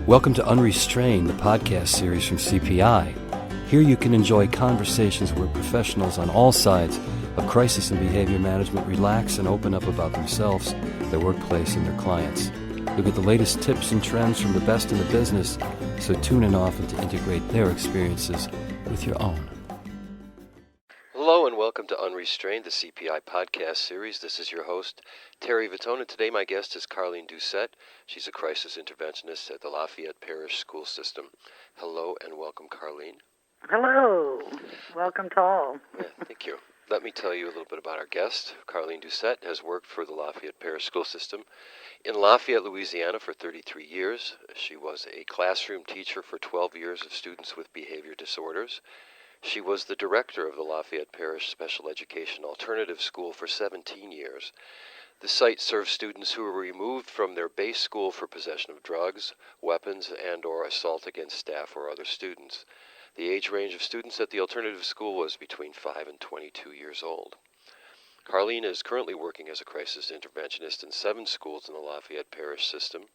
Welcome to Unrestrained, the podcast series from CPI. Here you can enjoy conversations where professionals on all sides of crisis and behavior management relax and open up about themselves, their workplace, and their clients. You'll get the latest tips and trends from the best in the business, so tune in often to integrate their experiences with your own. Hello and welcome to Unrestrained, the CPI podcast series. This is your host, Terry Vittone, and today my guest is Carleen Doucet. She's a crisis interventionist at the Lafayette Parish school system. Hello and welcome, Carleen. Hello. Welcome to all. Yeah, thank you. Let me tell you a little bit about our guest. Carleen Doucet has worked for the Lafayette Parish school system in Lafayette, Louisiana for 33 years. She was a classroom teacher for 12 years of students with behavior disorders. She was the director of the Lafayette Parish Special Education Alternative School for 17 years. The site serves students who were removed from their base school for possession of drugs, weapons, and/or assault against staff or other students. The age range of students at the alternative school was between 5 and 22 years old. Carleen is currently working as a crisis interventionist in 7 schools in the Lafayette Parish system.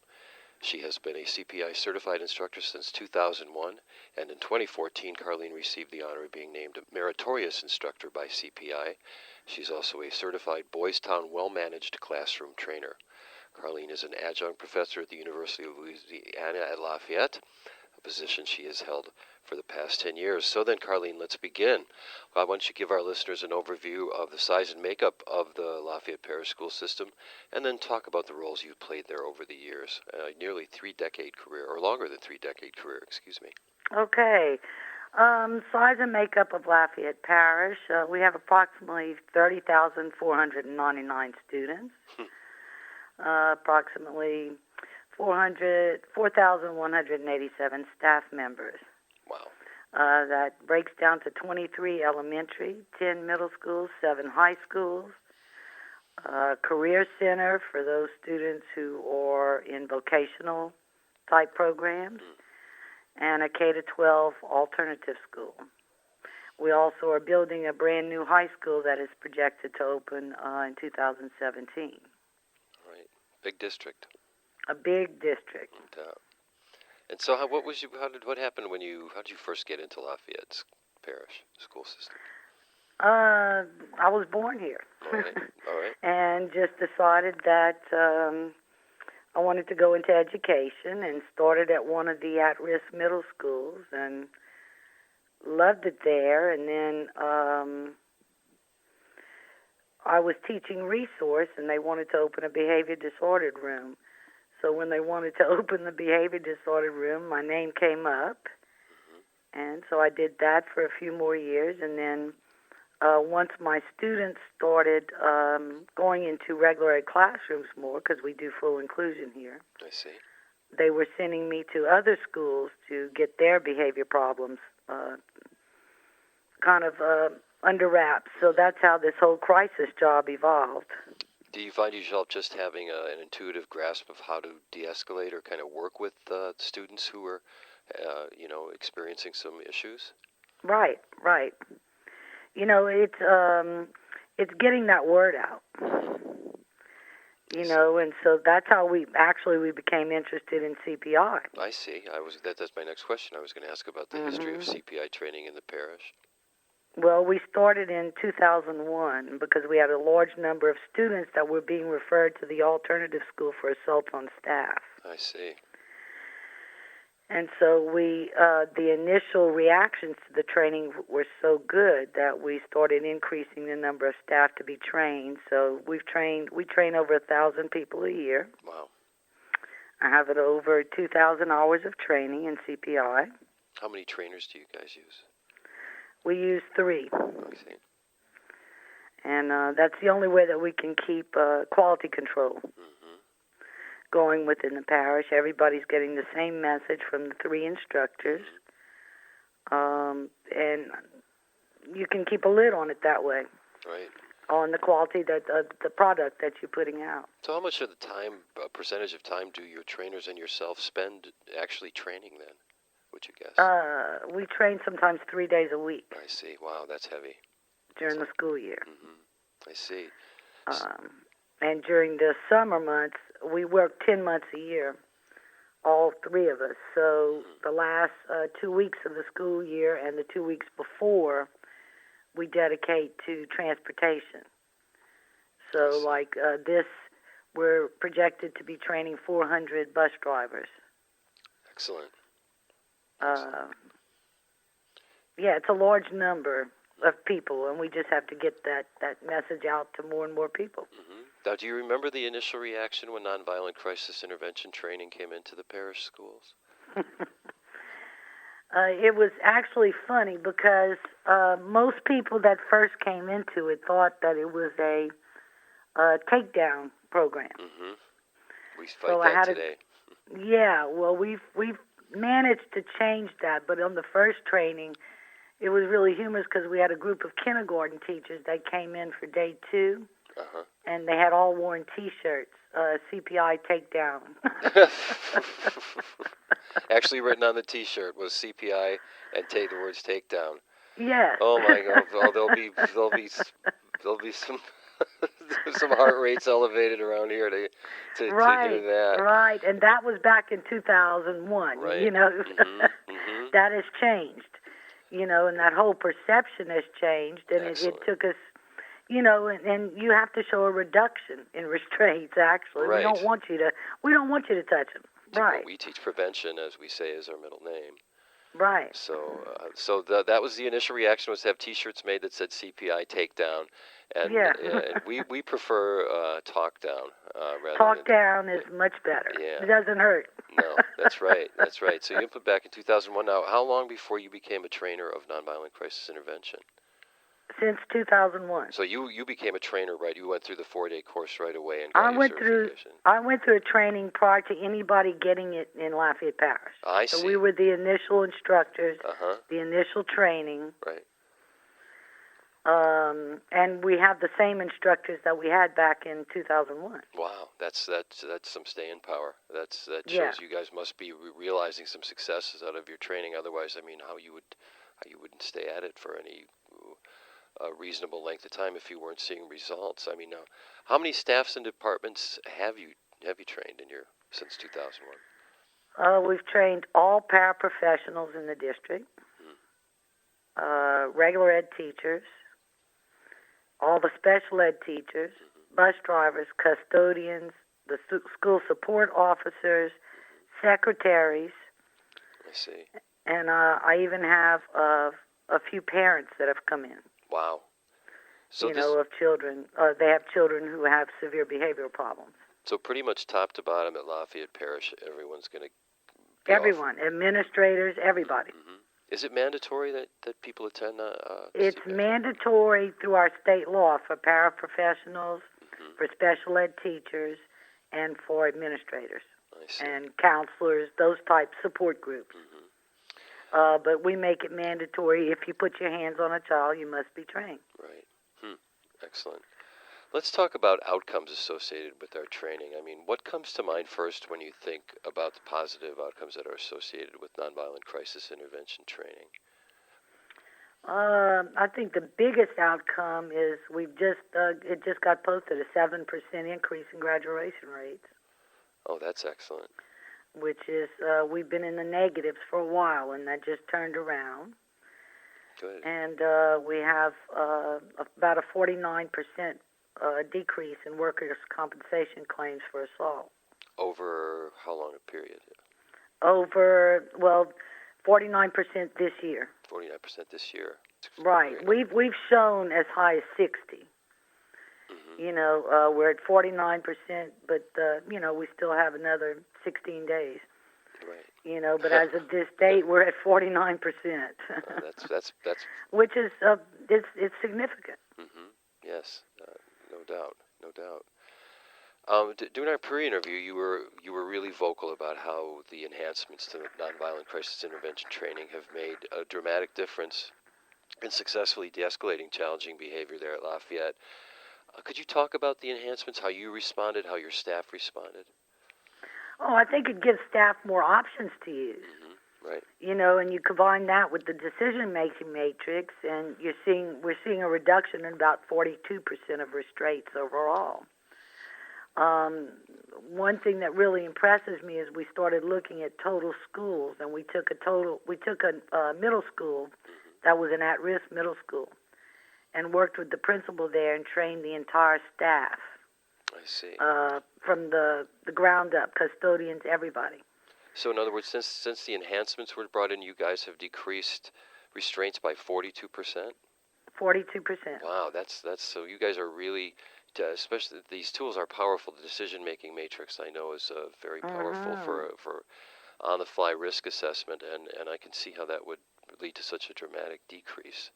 She has been a CPI certified instructor since 2001, and in 2014, Carleen received the honor of being named a meritorious instructor by CPI. She's also a certified Boys Town well-managed classroom trainer. Carleen is an adjunct professor at the University of Louisiana at Lafayette, a position she has held for the past 10 years. So then, Carleen, let's begin. Why don't you give our listeners an overview of the size and makeup of the Lafayette Parish school system, and then talk about the roles you've played there over the years. Nearly 3-decade career, or longer than 3-decade career, excuse me. Okay. Size and makeup of Lafayette Parish. We have approximately 30,499 students. Approximately 4,187 staff members. Wow. That breaks down to 23 elementary, 10 middle schools, 7 high schools, career center for those students who are in vocational type programs, and a K-12 alternative school. We also are building a brand new high school that is projected to open in 2017. Right. Big district. A big district. And so, how did you first get into Lafayette's Parish school system? I was born here. All right. And just decided that I wanted to go into education, and started at one of the at-risk middle schools and loved it there. And then I was teaching resource, and they wanted to open a behavior disordered room. So when they wanted to open the behavior disorder room, my name came up. And so I did that for a few more years. And then once my students started going into regular classrooms more, because we do full inclusion here, I see. They were sending me to other schools to get their behavior problems under wraps. So that's how this whole crisis job evolved. Do you find yourself just having an intuitive grasp of how to de-escalate or kind of work with students who are, experiencing some issues? Right. It's getting that word out. And so that's how we became interested in CPI. I see. That's my next question. I was going to ask about the history of CPI training in the parish. Well, we started in 2001 because we had a large number of students that were being referred to the alternative school for assault on staff. I see. And so the initial reactions to the training were so good that we started increasing the number of staff to be trained. So we train over 1,000 people a year. Wow. I have over 2,000 hours of training in CPI. How many trainers do you guys use? We use 3. I see. And that's the only way that we can keep quality control going within the parish. Everybody's getting the same message from the 3 instructors. And you can keep a lid on it that way. Right. On the quality that the product that you're putting out. So how much of the time, percentage of time, do your trainers and yourself spend actually training then, would you guess? We train sometimes 3 days a week. I see. Wow, that's heavy. During the school year. I see. And during the summer months, we work 10 months a year. all three of us. So the last 2 weeks of the school year and the 2 weeks before, we dedicate to transportation. So like this, we're projected to be training 400 bus drivers. Excellent. Yeah, it's a large number of people, and we just have to get that message out to more and more people. Mm-hmm. Now, do you remember the initial reaction when nonviolent crisis intervention training came into the parish schools? It was actually funny because most people that first came into it thought that it was a takedown program. Mm-hmm. We fight that today. Yeah, well, we've managed to change that, but on the first training, it was really humorous because we had a group of kindergarten teachers that came in for day 2, and they had all worn T-shirts, CPI takedown. Actually written on the T-shirt was CPI and the words takedown. Yes. Oh my God! Oh, there'll be some some heart rates elevated around here to hear that. Right, and that was back in 2001. Right. You know, Mm-hmm. That has changed. You know, and that whole perception has changed, and it took us. You know, and you have to show a reduction in restraints. Actually, right. We don't want you to touch them. Right. We teach prevention, as we say, is our middle name. Right. So that was the initial reaction, was to have T-shirts made that said CPI takedown, and and we prefer talk down rather talk than down is much better. Yeah. It doesn't hurt. No, that's right. That's right. So you put back in 2001. Now, how long before you became a trainer of nonviolent crisis intervention? Since 2001. So you became a trainer, right? You went through the 4-day course right away and got your certification. I went through a training prior to anybody getting it in Lafayette Parish. I see. So we were the initial instructors, the initial training. Right. And we have the same instructors that we had back in 2001. Wow, that's some staying power. That shows you guys must be realizing some successes out of your training. Otherwise, I mean, how you wouldn't stay at it for any reasonable length of time if you weren't seeing results. I mean, now, how many staffs and departments have you trained since 2001? We've trained all paraprofessionals in the district, regular ed teachers, all the special ed teachers, bus drivers, custodians, the school support officers, secretaries. I see. And I even have a few parents that have come in. Wow. So of children. They have children who have severe behavioral problems. So pretty much top to bottom at Lafayette Parish, everyone's going to... Everyone. Administrators, everybody. Mm-hmm. Is it mandatory that people attend? It's mandatory through our state law for paraprofessionals, for special ed teachers, and for administrators. I see. And counselors, those type support groups. But we make it mandatory. If you put your hands on a child, you must be trained. Right. Excellent. Let's talk about outcomes associated with our training. I mean, what comes to mind first when you think about the positive outcomes that are associated with nonviolent crisis intervention training? I think the biggest outcome is it just got posted a 7% increase in graduation rates. Oh, that's excellent. Which is, we've been in the negatives for a while, and that just turned around. Good. And we have about a 49% decrease in workers' compensation claims for assault. Over how long a period? Over, 49% this year. 49% this year. Right. We've shown as high as 60. We're at 49%, but we still have another 16 days. Right. But as of this date, we're at 49%. That's which is it's significant. Yes, no doubt. During our pre-interview, you were really vocal about how the enhancements to nonviolent crisis intervention training have made a dramatic difference in successfully de-escalating challenging behavior there at Lafayette. Could you talk about the enhancements, how you responded, how your staff responded? Oh, I think it gives staff more options to use. Right. And you combine that with the decision-making matrix, and we're seeing a reduction in about 42% of restraints overall. one thing that really impresses me is we started looking at total schools, and we took a middle school that was an at-risk middle school, and worked with the principal there and trained the entire staff. I see. From the ground up, custodians, everybody. So in other words, since the enhancements were brought in, you guys have decreased restraints by 42%? 42%. Wow, that's so you guys are really, especially these tools are powerful. The decision-making matrix I know is very powerful for on-the-fly risk assessment, and I can see how that would lead to such a dramatic decrease.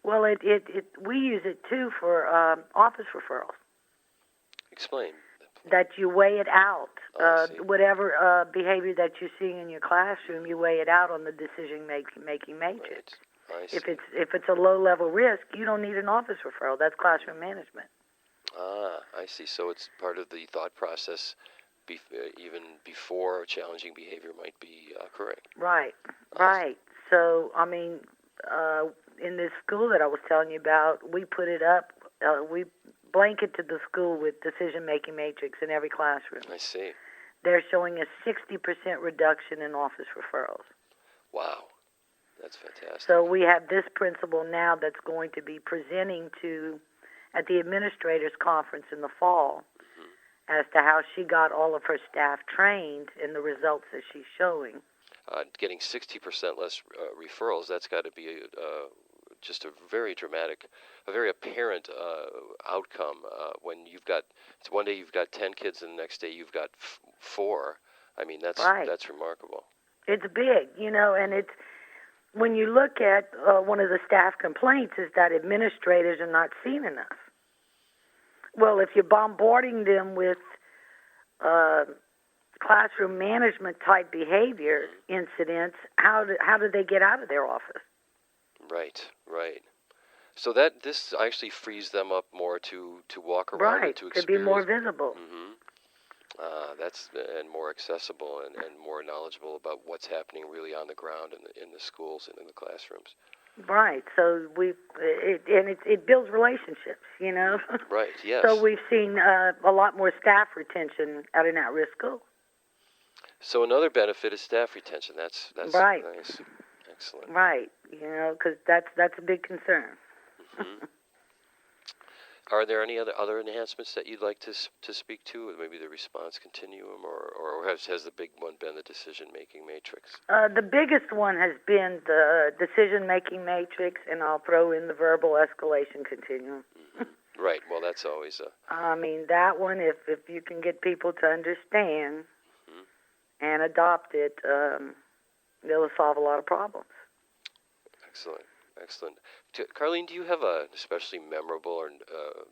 Well, we use it too for office referrals. Explain. That you weigh it out. Whatever behavior that you're seeing in your classroom, you weigh it out on the decision-making matrix. Right. I see. If it's a low-level risk, you don't need an office referral. That's classroom management. I see. So it's part of the thought process, even before challenging behavior might be correct. Right. Right. So, I mean, in this school that I was telling you about, we put it up. We blanketed the school with decision-making matrix in every classroom. I see. They're showing a 60% reduction in office referrals. Wow. That's fantastic. So we have this principal now that's going to be presenting at the administrators conference in the fall as to how she got all of her staff trained and the results that she's showing. Getting 60% less referrals, that's got to be just a very dramatic, a very apparent outcome when one day you've got 10 kids and the next day you've got 4. I mean, that's remarkable. It's big, and it's, when you look at one of the staff complaints is that administrators are not seen enough. Well, if you're bombarding them with classroom management type behavior incidents, how do they get out of their office? Right. So this actually frees them up more to walk around and to experience. To be more visible. Mm-hmm. And more accessible and more knowledgeable about what's happening really on the ground in the schools and in the classrooms. Right. So it builds relationships, Right. Yes. So we've seen a lot more staff retention at an at-risk school. So another benefit is staff retention. That's right. Nice. Excellent. Right. Because that's a big concern. Mm-hmm. Are there any other enhancements that you'd like to speak to? Maybe the response continuum, or has the big one been the decision-making matrix? The biggest one has been the decision-making matrix, and I'll throw in the verbal escalation continuum. Mm-hmm. Right. Well, that's always I mean, that one, if you can get people to understand and adopt it, they'll solve a lot of problems. Excellent. Carleen, do you have an especially memorable or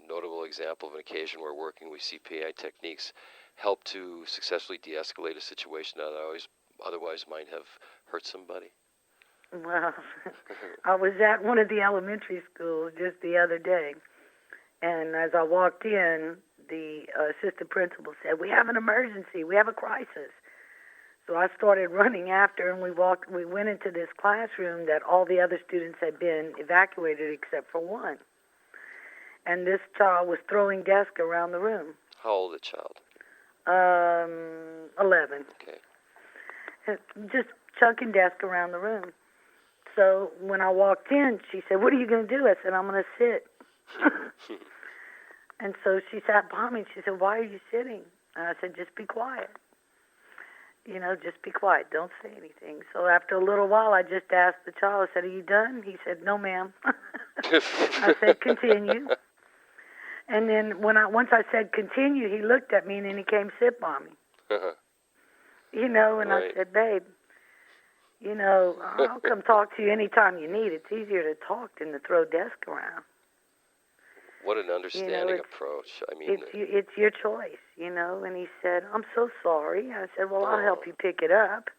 notable example of an occasion where working with CPI techniques helped to successfully de-escalate a situation that otherwise might have hurt somebody? Well, I was at one of the elementary schools just the other day, and as I walked in, the assistant principal said, "We have an emergency. We have a crisis." So I started running after, and we went into this classroom that all the other students had been evacuated except for one. And this child was throwing desks around the room. How old a child? 11. Okay. Just chucking desks around the room. So when I walked in, she said, "What are you going to do?" I said, "I'm going to sit." And so she sat behind me, and she said, "Why are you sitting?" And I said, "Just be quiet. Just be quiet. Don't say anything." So after a little while, I just asked the child, I said, "Are you done?" He said, "No, ma'am." I said, "Continue." And then once I said continue, he looked at me and then he came sit by me. And right. I said, "Babe, I'll come talk to you anytime you need. It's easier to talk than to throw desks around." What an understanding approach. I mean, it's your choice, And he said, "I'm so sorry." I said, "Well, I'll help you pick it up.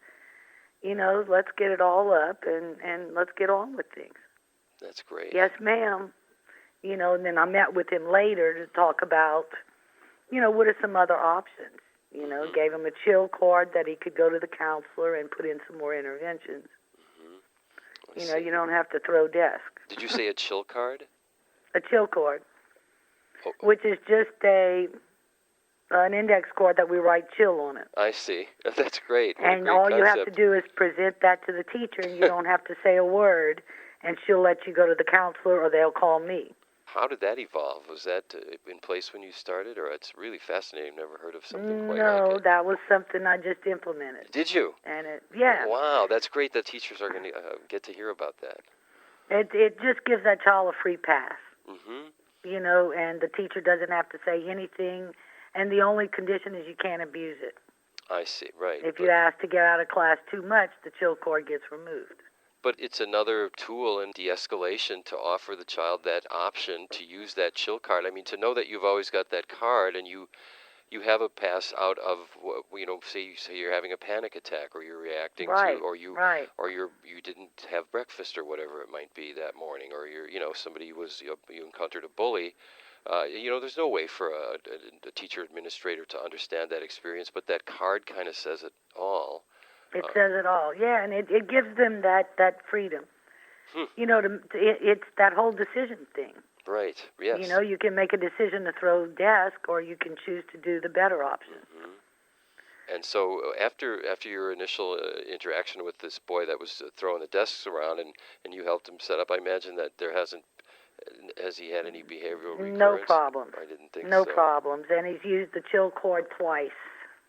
Let's get it all up and let's get on with things." That's great. "Yes, ma'am." And then I met with him later to talk about, what are some other options. Gave him a chill card that he could go to the counselor and put in some more interventions. Mm-hmm. You don't have to throw desks. Did you say a chill card? A chill card. Oh. Which is just a an index card that we write chill on it. I see. That's great. What a And great all you have concept. to do is present that to the teacher, and you don't have to say a word, and she'll let you go to the counselor, or they'll call me. How did that evolve? Was that in place when you started, or it's really fascinating? I've never heard of something quite No, like it. that was something I just implemented. Did you? And yeah. Wow, that's great that teachers are going to get to hear about that. It just gives that child a free pass. Mm-hmm. You know, and the teacher doesn't have to say anything, and the only condition is you can't abuse it. I see, right. If you ask to get out of class too much, the chill cord gets removed. But it's another tool in de-escalation to offer the child that option to use that chill card. I mean, to know that you've always got that card and you have a pass out of, say you're having a panic attack, or you're reacting right, to, or you didn't have breakfast or whatever it might be that morning, or somebody you encountered a bully. There's no way for a teacher administrator to understand that experience, but that card kind of says it all. It says it all, yeah, and it gives them that freedom. It's that whole decision thing. Right, yes. You can make a decision to throw desk, or you can choose to do the better option. Mm-hmm. And so after your initial interaction with this boy that was throwing the desks around, and you helped him set up, I imagine that has he had any behavioral recurrence? No problem. I didn't think no so. No problems, and he's used the chill cord twice.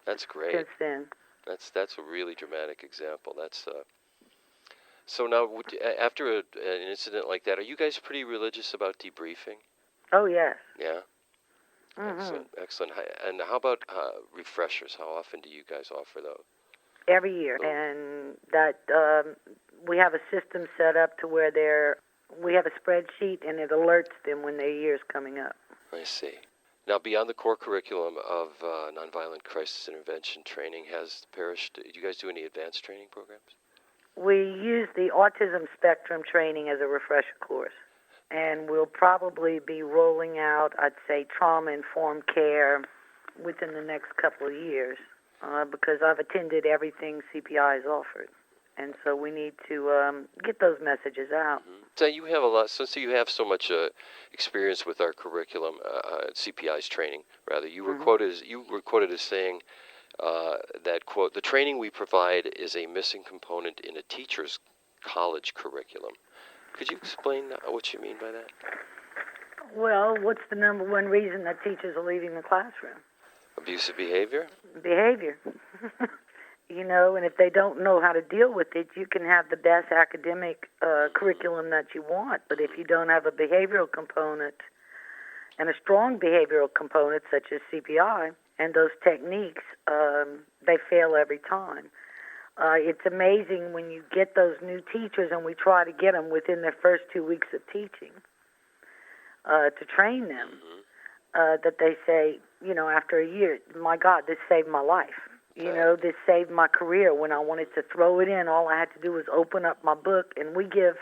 That's great. Since then. That's a really dramatic example. That's so now after an incident like that, are you guys pretty religious about debriefing? Oh yes. Yeah. Mm-hmm. Excellent. And how about refreshers? How often do you guys offer those? Every year, and that we have a system set up to where we have a spreadsheet, and it alerts them when their year's coming up. I see. Now, beyond the core curriculum of nonviolent crisis intervention training, has the parish, do you guys do any advanced training programs? We use the autism spectrum training as a refresher course, and we'll probably be rolling out, I'd say, trauma-informed care within the next couple of years, because I've attended everything CPI has offered. And so we need to get those messages out. Mm-hmm. So you have a lot, since you have so much experience with our curriculum, CPI's training, rather. You were quoted as saying that, quote, "The training we provide is a missing component in a teacher's college curriculum." Could you explain what you mean by that? Well, what's the number one reason that teachers are leaving the classroom? Abusive behavior? Behavior. And if they don't know how to deal with it, you can have the best academic curriculum that you want, but if you don't have a behavioral component and a strong behavioral component such as CPI and those techniques, they fail every time. It's amazing when you get those new teachers, and we try to get them within their first 2 weeks of teaching to train them, that they say, after a year, my God, this saved my life. This saved my career. When I wanted to throw it in, all I had to do was open up my book, and we give,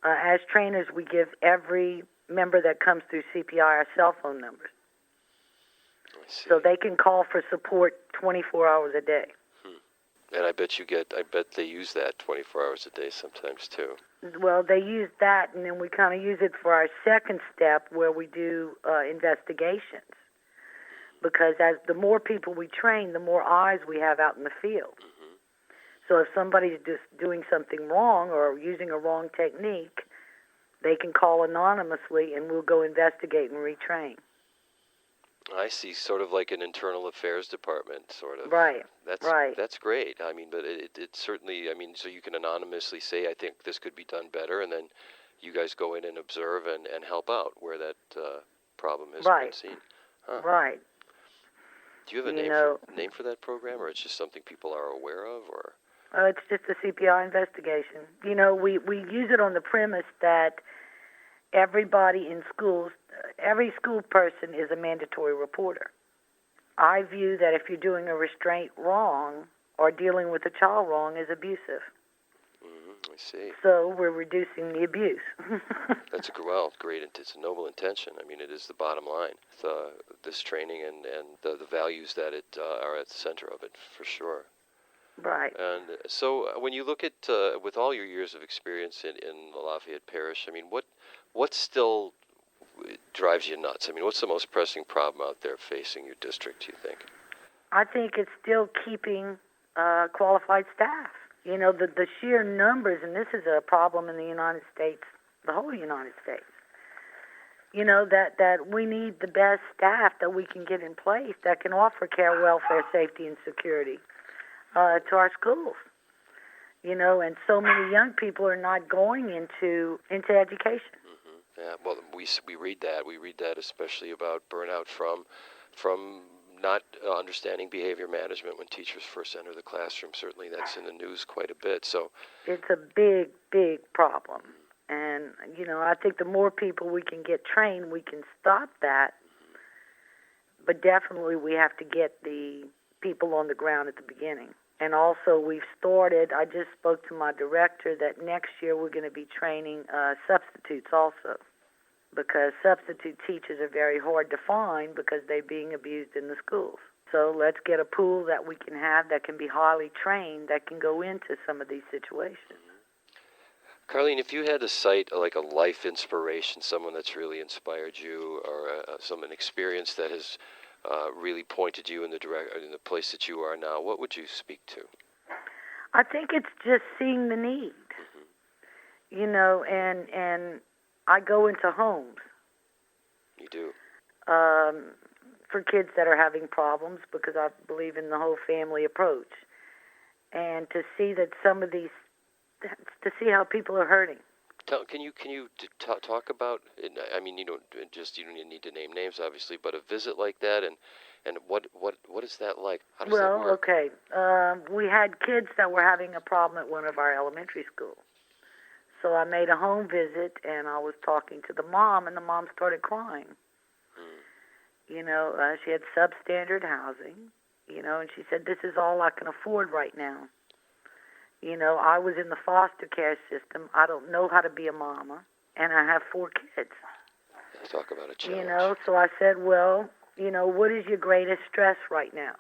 as trainers, we give every member that comes through CPI our cell phone numbers. So they can call for support 24 hours a day. And I bet they use that 24 hours a day sometimes too. Well, they use that, and then we kind of use it for our second step where we do investigations. Because as the more people we train, the more eyes we have out in the field. So if somebody's just doing something wrong or using a wrong technique, they can call anonymously, and we'll go investigate and retrain. I see, sort of like an internal affairs department, sort of. Right. That's great. I mean, but it certainly, so you can anonymously say, I think this could be done better, and then you guys go in and observe and help out where that problem has been seen. Huh. Right. Do you have a name for that program, or it's just something people are aware of, or? It's just a CPI investigation. We use it on the premise that everybody in schools, every school person is a mandatory reporter. I view that if you're doing a restraint wrong or dealing with a child wrong is abusive. I see. So we're reducing the abuse. That's great. It's a noble intention. It is the bottom line. This training and the values that are at the center of it, for sure. Right. And so when you look at, with all your years of experience in the Lafayette Parish, what still drives you nuts? I mean, what's the most pressing problem out there facing your district, you think? I think it's still keeping qualified staff. You know, the sheer numbers, and this is a problem in the United States, the whole United States. You know, that we need the best staff that we can get in place that can offer care, welfare, safety, and security to our schools. You know, and so many young people are not going into education. Mm-hmm. Yeah, well, we read that. We read that especially about burnout from not understanding behavior management when teachers first enter the classroom. Certainly that's in the news quite a bit. So it's a big, big problem. And, you know, I think the more people we can get trained, we can stop that. But definitely we have to get the people on the ground at the beginning. And also we've started, I just spoke to my director that next year we're going to be training substitutes also, because substitute teachers are very hard to find because they're being abused in the schools. So let's get a pool that we can have that can be highly trained that can go into some of these situations. Carleen, if you had to cite like a life inspiration, someone that's really inspired you, or an experience that has really pointed you in the place that you are now, what would you speak to? I think it's just seeing the need, you know, and I go into homes. You do? For kids that are having problems, because I believe in the whole family approach, and to see that some of these, to see how people are hurting. Can you talk about? I mean, you don't need to name names, obviously, but a visit like that, and what is that like? How does that work? Okay. We had kids that were having a problem at one of our elementary schools. So I made a home visit, and I was talking to the mom, and the mom started crying. You know, she had substandard housing, you know, and she said, this is all I can afford right now. You know, I was in the foster care system. I don't know how to be a mama, and I have 4 kids. Talk about a challenge. You know, so I said, well, you know, what is your greatest stress right now?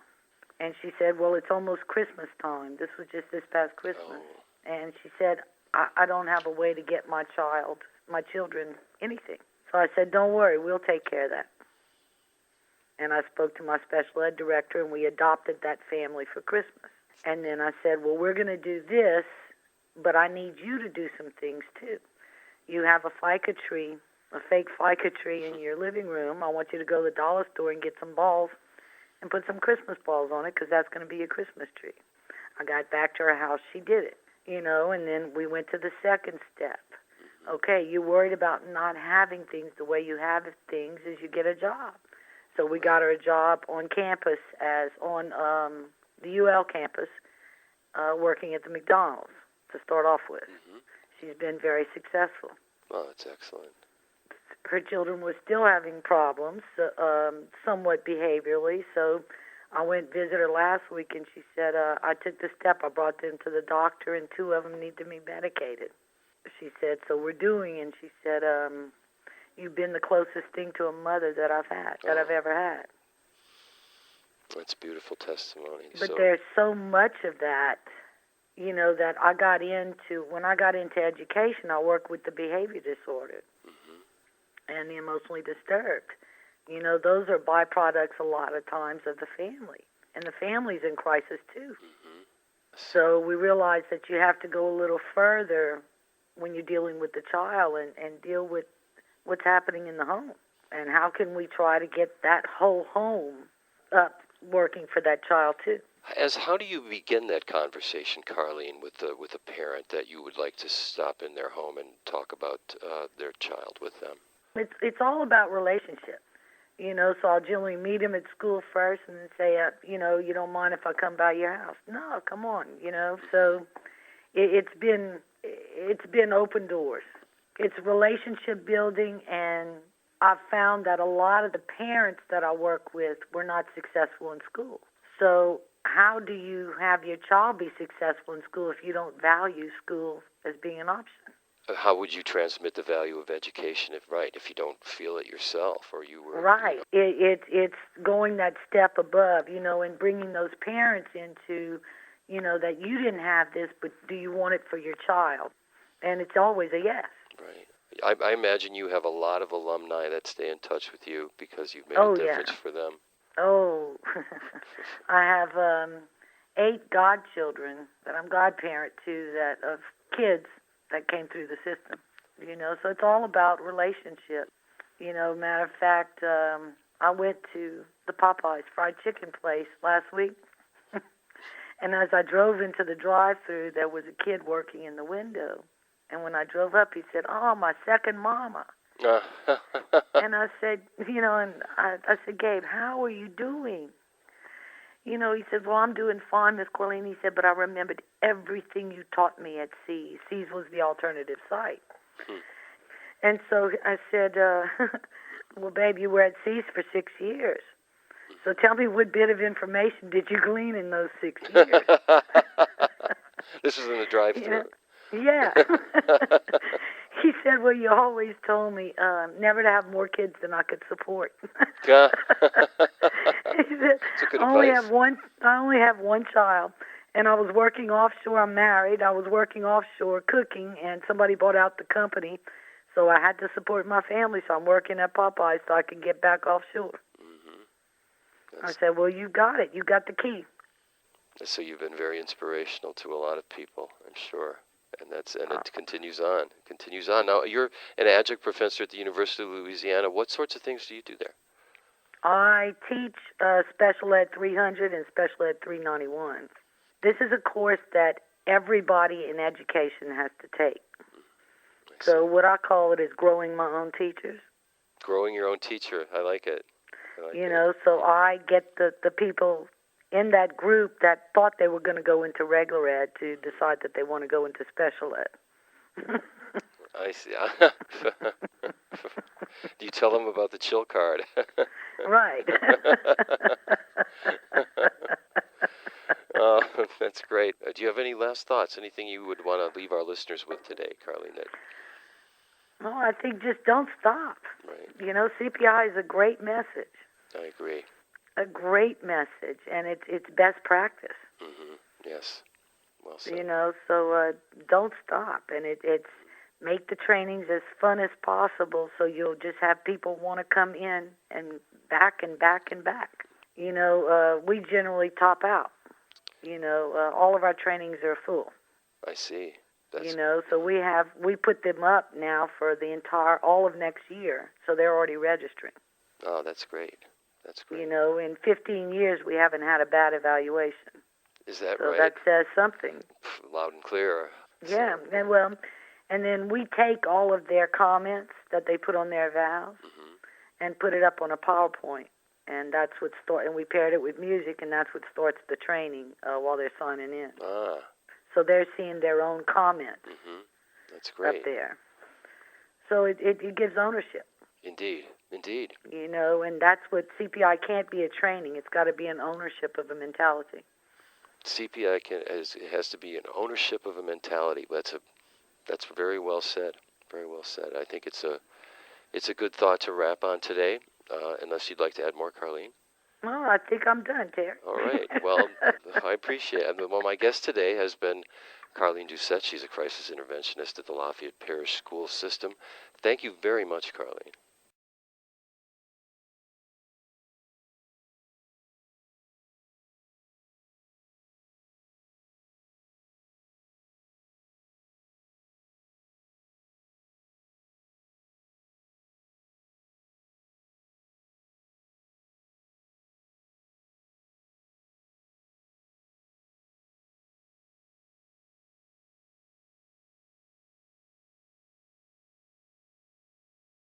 And she said, well, it's almost Christmas time. This was just this past Christmas. Oh. And she said, I don't have a way to get my children, anything. So I said, don't worry, we'll take care of that. And I spoke to my special ed director, and we adopted that family for Christmas. And then I said, well, we're going to do this, but I need you to do some things, too. You have a FICA tree, a fake FICA tree in your living room. I want you to go to the dollar store and get some balls and put some Christmas balls on it, because that's going to be your Christmas tree. I got back to her house. She did it, you know, and then we went to the second step. Okay, you're worried about not having things the way you have things as you get a job. So we got her a job on campus on the UL campus, working at the McDonald's to start off with. She's been very successful. Well, that's excellent. Her children were still having problems, somewhat behaviorally, so I went visit her last week, and she said, I took the step. I brought them to the doctor, and 2 of them need to be medicated. She said, so we're doing, and she said, you've been the closest thing to a mother that I've ever had. That's beautiful testimony. But there's so much of that, you know, that I got into. When I got into education, I worked with the behavior disordered and the emotionally disturbed. You know, those are byproducts a lot of times of the family. And the family's in crisis, too. So we realized that you have to go a little further when you're dealing with the child and deal with what's happening in the home. And how can we try to get that whole home up working for that child, too. How do you begin that conversation, Carleen, with a parent that you would like to stop in their home and talk about their child with them? It's all about relationship, you know. So I'll generally meet them at school first, and then say, you know, you don't mind if I come by your house? No, come on, you know. So it's been open doors. It's relationship building, and I've found that a lot of the parents that I work with were not successful in school. So how do you have your child be successful in school if you don't value school as being an option? How would you transmit the value of education if you don't feel it yourself, or you were... Right. You know. It's going that step above, you know, and bringing those parents into, you know, that you didn't have this, but do you want it for your child? And it's always a yes. Right. I imagine you have a lot of alumni that stay in touch with you because you've made Oh, a yeah. difference for them. Oh, I have 8 godchildren that I'm godparent to, that of kids that came through the system. So it's all about relationship. Matter of fact, I went to the Popeyes fried chicken place last week, and as I drove into the drive-thru, there was a kid working in the window. And when I drove up, he said, "Oh, my second mama." And I said, and I said, "Gabe, how are you doing?" He said, "Well, I'm doing fine, Miss Carleen." He said, "But I remembered everything you taught me at C's. C's was the alternative site." And so I said, "Well, babe, you were at C's for 6 years. So tell me, what bit of information did you glean in those 6 years?" This was in the drive-thru. Yeah. He said, "Well, you always told me never to have more kids than I could support." He said, That's a good I only have one child, and I was working offshore. I'm married. I was working offshore cooking, and somebody bought out the company, so I had to support my family. So I'm working at Popeyes so I can get back offshore. I said, "Well, you got it. You got the key." So you've been very inspirational to a lot of people, I'm sure. And it continues on. Now, you're an adjunct professor at the University of Louisiana. What sorts of things do you do there? I teach Special Ed 300 and Special Ed 391. This is a course that everybody in education has to take. So what I call it is growing my own teachers. Growing your own teacher. I like it. So I get the people in that group that thought they were going to go into regular ed to decide that they want to go into special ed. I see. Do you tell them about the chill card? Right. Oh, that's great. Do you have any last thoughts? Anything you would want to leave our listeners with today, Carleen? Well, I think just don't stop. Right. CPI is a great message. I agree. A great message, and it's best practice. Mm-hmm. Yes. Well said. So don't stop, and it's make the trainings as fun as possible, so you'll just have people want to come in and back and back and back. We generally top out. All of our trainings are full. I see. So we put them up now for all of next year, so they're already registering. Oh, that's great. That's great. In 15 years, we haven't had a bad evaluation. Is that so right? So that says something. Loud and clear. Yeah, and then we take all of their comments that they put on their evals and put it up on a PowerPoint, and that's what and we paired it with music, and that's what starts the training while they're signing in. Ah. So they're seeing their own comments. That's great. Up there. So it gives ownership. Indeed. And that's what CPI can't be a training. It's got to be an ownership of a mentality. CPI has to be an ownership of a mentality. That's very well said. Very well said. I think it's a good thought to wrap on today. Unless you'd like to add more, Carleen. Well, I think I'm done, Terry. All right. Well, I appreciate it. Well, my guest today has been Carleen Doucet. She's a crisis interventionist at the Lafayette Parish school system. Thank you very much, Carleen.